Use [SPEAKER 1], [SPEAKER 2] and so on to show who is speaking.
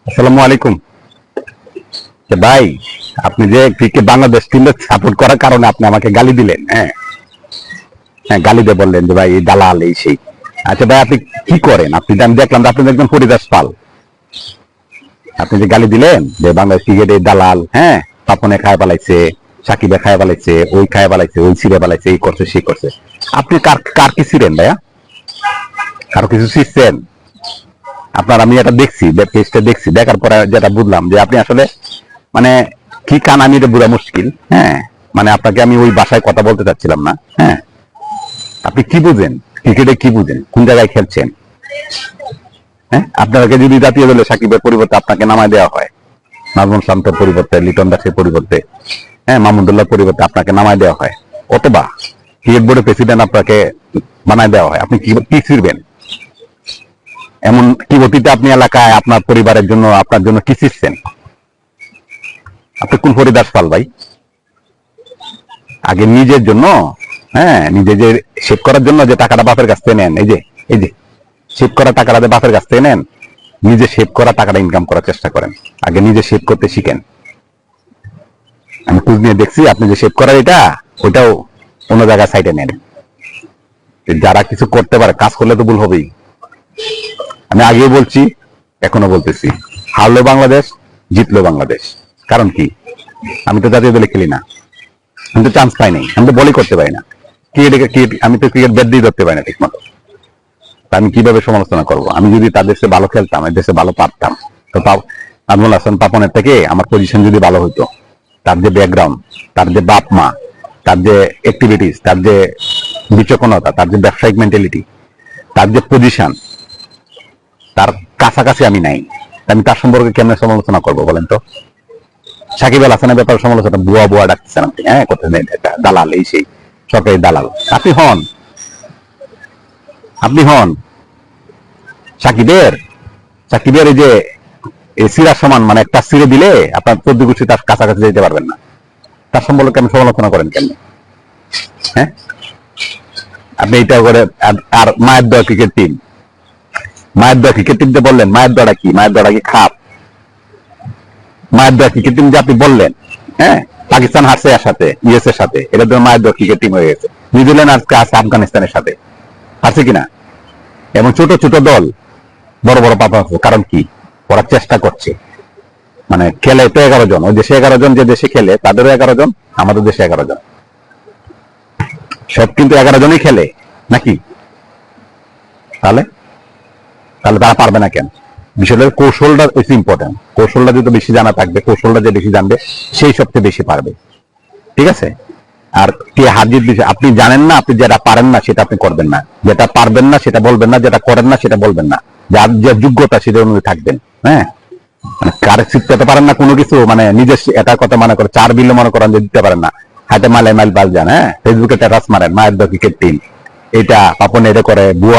[SPEAKER 1] আসসালামু আলাইকুম। ভাই, আপনি যে ক্রিকেট বাংলাদেশ টিমকে সাপোর্ট করার কারণে আপনি আমাকে গালি দিলেন। হ্যাঁ হ্যাঁ, গালি দিয়ে বললেন যে ভাই এই দালাল এই সেই। আচ্ছা ভাই, আপনি কি করেন? আপনি আমি দেখলাম যে আপনি একজন পরিদাস পাল। আপনি যে গালি দিলেন যে বাংলাদেশ ক্রিকেট এই দালাল, হ্যাঁ, পাপনে খায় পালাইছে, সাকিবে খায় পালাইছে, ওই খায় পালাইছে, ওই ছিঁড়ে পালাইছে, এই করছে সেই করছে। আপনি কার কার কি ছিলেন ভাইয়া? কারো কিছু শিখছেন? আপনার আমি এটা দেখছি, পেজটা দেখছি, দেখার পরে যেটা বুঝলাম যে আপনি আসলে মানে কি কান, আমি এটা বোঝা মুশকিল। হ্যাঁ, মানে আপনাকে আমি ওই ভাষায় কথা বলতে চাচ্ছিলাম না। হ্যাঁ, আপনি কি বুঝেন? ক্রিকেটে কি বুঝেন? কোন জায়গায় খেলছেন? হ্যাঁ, আপনাকে যদি জাতীয় দলে সাকিবের পরিবর্তে আপনাকে নামায় দেওয়া হয়, নাজমুল শান্তর পরিবর্তে, লিটন দাসের পরিবর্তে, হ্যাঁ, মাহমুদুল্লাহর পরিবর্তে আপনাকে নামায় দেওয়া হয়, অথবা ক্রিকেট বোর্ডের প্রেসিডেন্ট আপনাকে বানায় দেওয়া হয়, আপনি কি ছিড়বেন? এমন কি অতীতে আপনি এলাকায় আপনার পরিবারের জন্য, আপনার জন্য কি ছিড়ছেন? আপনি কোন হরিদাস পাল ভাই? আগে নিজের জন্য, হ্যাঁ, নিজে যে সেভ করার জন্য যে টাকাটা বাপের কাছ থেকে নেন, এই যে সেভ করা টাকাটা যে বাপের কাছ থেকে নেন, নিজে সেভ করা টাকাটা ইনকাম করার চেষ্টা করেন। আগে নিজে সেভ করতে শিখেন। আমি খোঁজ নিয়ে দেখছি আপনি যে সেভ করার এটা, ওইটাও অন্য জায়গায় সাইডে নেন। যারা কিছু করতে পারে, কাজ করলে তো ভুল হবেই। আমি আগেও বলছি, এখনো বলতেছি, হারলো বাংলাদেশ, জিতলো বাংলাদেশ। কারণ কি? আমি তো জাতীয় দলে খেলি না, আমি তো চান্স পাই নাই, আমি তো বলই করতে পারি না। ক্রিকেট আমি তো ক্রিকেট ব্যাট দিয়ে ধরতে পারি না ঠিক মতো। আমি কিভাবে সমালোচনা করব? আমি যদি তার দেশে ভালো খেলতাম, এই দেশে ভালো পারতাম, তো নাজমুল হাসান পাপনের থেকে আমার পজিশন যদি ভালো হইতো, তার যে ব্যাকগ্রাউন্ড, তার যে বাপ মা, তার যে অ্যাক্টিভিটিস, তার যে বিচক্ষণতা, তার যে ব্যবসায়িক মেন্টালিটি, তার যে পজিশন, তার কাছাকাছি আমি নাই। আমি তার সম্পর্কে কেমন সমালোচনা করবো বলেন তো? সাকিব আল হাসানের ব্যাপারে সমালোচনা বুয়া বুয়া ডাকতেছেন আপনি, হ্যাঁ, করতে দালাল এই সেই, সরকারি দালাল। আপনি হন সাকিবের সাকিবের এই যে এই সিরার সমান, মানে একটা সিরে দিলে আপনার 14 গোষ্ঠী তার কাছাকাছি যেতে পারবেন না। তার সম্পর্কে আমি সমালোচনা করেন কেন? হ্যাঁ, আপনি এইটা করে। আর মায়ের দোয়া ক্রিকেট টিম, মায়ের দোয়া ক্রিকেট টিমতে বললেন, মায়ের দোয়াটা কি? মায়ের দোয়াটা কি খাপ? মায়ের দোয়া ক্রিকেট টিম যে আপনি বললেন, হ্যাঁ, পাকিস্তান হারছে এর সাথে, ইউএস এর সাথে, এটা তো মায়ের দোয়া ক্রিকেট টিম হয়ে গেছে। নিউজিল্যান্ড আজকে আছে আফগানিস্তানের সাথে, হারছে কিনা? এবং ছোট ছোট দল বড় বড় পাপা, কারণ কি? ওরা চেষ্টা করছে, মানে খেলে তো 11 জন, ওই দেশে 11 জন, যে দেশে খেলে তাদেরও 11 জন, আমাদের দেশে 11 জন, সব কিন্তু 11 জনই খেলে নাকি? তাহলে তাহলে তারা পারবে না কেন? বিষয়টা কৌশলটা বেশি ইম্পর্টেন্ট। কৌশলটা যত বেশি জানা থাকবে, কৌশলটা যে বেশি জানবে, সেই সবচেয়ে বেশি পারবে। ঠিক আছে? আর কে হাজির বিষয় আপনি জানেন না, আপনি যেটা পারেন না সেটা আপনি করবেন না, যেটা পারবেন না সেটা বলবেন না, যেটা করেন না সেটা বলবেন না, যার যে যোগ্যতা সেটা অনুযায়ী থাকবেন। হ্যাঁ, মানে কার শিখতে পারেন না কোনো কিছু, মানে নিজের এটার কথা মনে করে 4 বিলে মনে করেন যে দিতে পারেন না, হাতে মাইল বাল যান, হ্যাঁ, ফেসবুকে স্ট্যাটাস মারেন মায়ের ক্রিকেট টিম, এটা আপনি এটা করে বুয়া